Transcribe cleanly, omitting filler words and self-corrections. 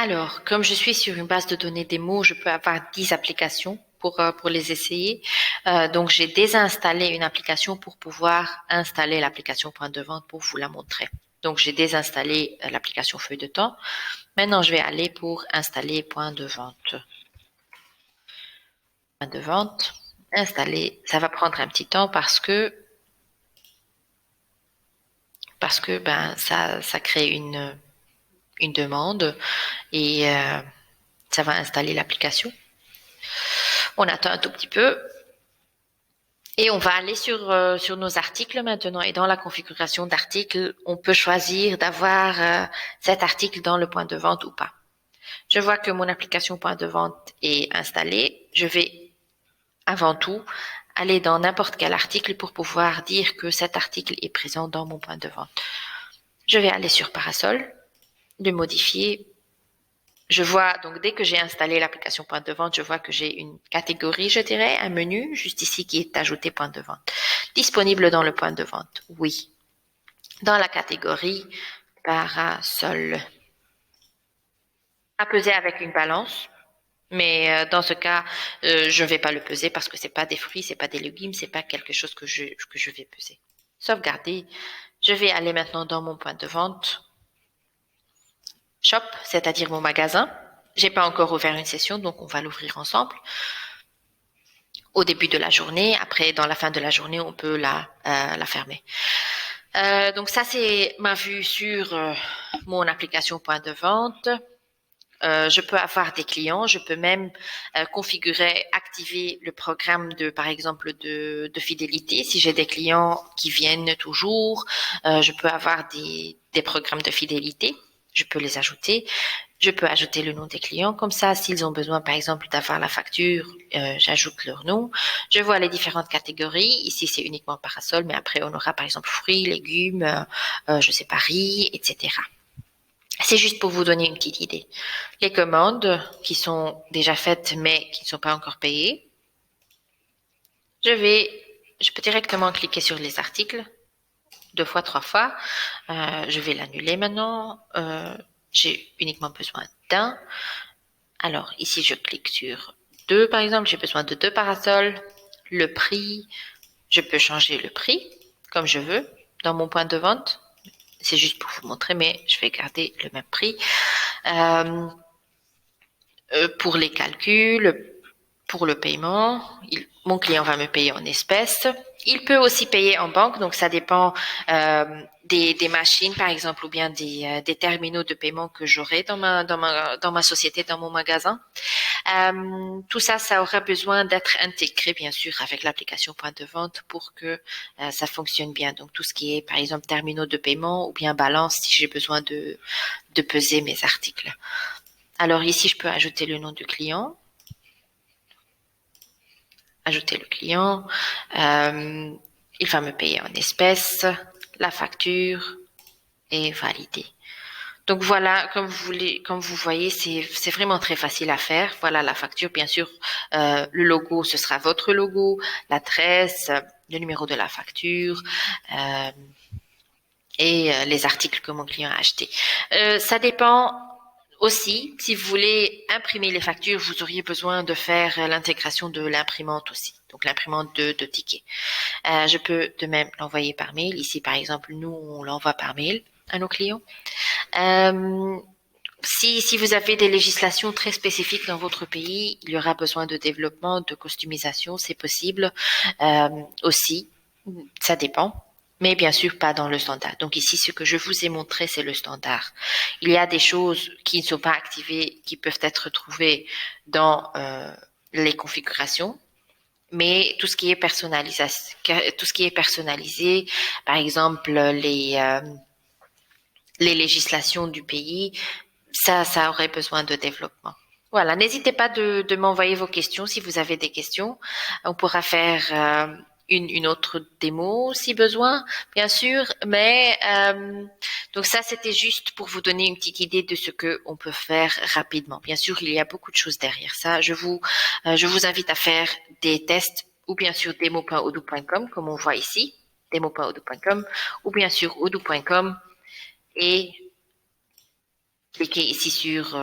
Alors, comme je suis sur une base de données démo, je peux avoir 10 applications pour les essayer. Donc, j'ai désinstallé une application pour pouvoir installer l'application point de vente pour vous la montrer. Donc, j'ai désinstallé l'application feuille de temps. Maintenant, je vais aller pour installer point de vente. Point de vente, installer. Ça va prendre un petit temps parce que ça crée une demande et ça va installer l'application. On attend un tout petit peu et on va aller sur nos articles maintenant. Et dans la configuration d'articles, on peut choisir d'avoir cet article dans le point de vente ou pas. Je vois que mon application point de vente est installée. Je vais avant tout aller dans n'importe quel article pour pouvoir dire que cet article est présent dans mon point de vente. Je vais aller sur Parasol, le modifier. Je vois, donc dès que j'ai installé l'application point de vente, je vois que j'ai une catégorie, je dirais, un menu, juste ici qui est ajouté point de vente. Disponible dans le point de vente, oui. Dans la catégorie Parasol. À peser avec une balance, mais dans ce cas, je ne vais pas le peser parce que c'est pas des fruits, c'est pas des légumes, c'est pas quelque chose que je vais peser. Sauvegarder. Je vais aller maintenant dans mon point de vente. Shop, c'est-à-dire mon magasin. J'ai pas encore ouvert une session, donc on va l'ouvrir ensemble. Au début de la journée, après dans la fin de la journée, on peut la fermer. Donc ça c'est ma vue sur mon application point de vente. Je peux avoir des clients, je peux même configurer, activer le programme par exemple, de fidélité. Si j'ai des clients qui viennent toujours, je peux avoir des programmes de fidélité. Je peux les ajouter. Je peux ajouter le nom des clients. Comme ça, s'ils ont besoin, par exemple, d'avoir la facture, j'ajoute leur nom. Je vois les différentes catégories. Ici, c'est uniquement Parasol, mais après, on aura, par exemple, fruits, légumes, je sais pas, riz, etc. C'est juste pour vous donner une petite idée. Les commandes qui sont déjà faites mais qui ne sont pas encore payées. Je peux directement cliquer sur les articles, 2 fois, 3 fois. Je vais l'annuler maintenant. J'ai uniquement besoin d'un. Alors ici, je clique sur 2 par exemple. J'ai besoin de 2 parasols. Le prix, je peux changer le prix comme je veux dans mon point de vente. C'est juste pour vous montrer, mais je vais garder le même prix. Pour les calculs, pour le paiement, mon client va me payer en espèces. Il peut aussi payer en banque, donc ça dépend des machines, par exemple, ou bien des terminaux de paiement que j'aurai dans ma société, dans mon magasin. Tout ça, ça aura besoin d'être intégré, bien sûr, avec l'application point de vente pour que ça fonctionne bien. Donc, tout ce qui est, par exemple, terminaux de paiement ou bien balance, si j'ai besoin de peser mes articles. Alors ici, je peux ajouter le nom du client. Ajouter le client. Il va me payer en espèces, la facture et valider. Donc voilà, comme vous voyez, c'est vraiment très facile à faire. Voilà la facture, bien sûr, le logo, ce sera votre logo, l'adresse, le numéro de la facture et les articles que mon client a achetés. Ça dépend. Aussi, si vous voulez imprimer les factures, vous auriez besoin de faire l'intégration de l'imprimante aussi, donc l'imprimante de tickets. Je peux de même l'envoyer par mail. Ici, par exemple, nous, on l'envoie par mail à nos clients. Si vous avez des législations très spécifiques dans votre pays, il y aura besoin de développement, de customisation, c'est possible aussi. Ça dépend. Mais bien sûr pas dans le standard. Donc ici, ce que je vous ai montré, c'est le standard. Il y a des choses qui ne sont pas activées, qui peuvent être trouvées dans les configurations, mais tout ce qui est personnalisé, par exemple les législations du pays, ça aurait besoin de développement. Voilà, n'hésitez pas de m'envoyer vos questions si vous avez des questions. On pourra faire une autre démo si besoin, bien sûr. Mais donc ça, c'était juste pour vous donner une petite idée de ce que on peut faire rapidement. Bien sûr, il y a beaucoup de choses derrière ça. Je vous invite à faire des tests ou bien sûr demo.odoo.com comme on voit ici, demo.odoo.com ou bien sûr odoo.com et cliquez ici sur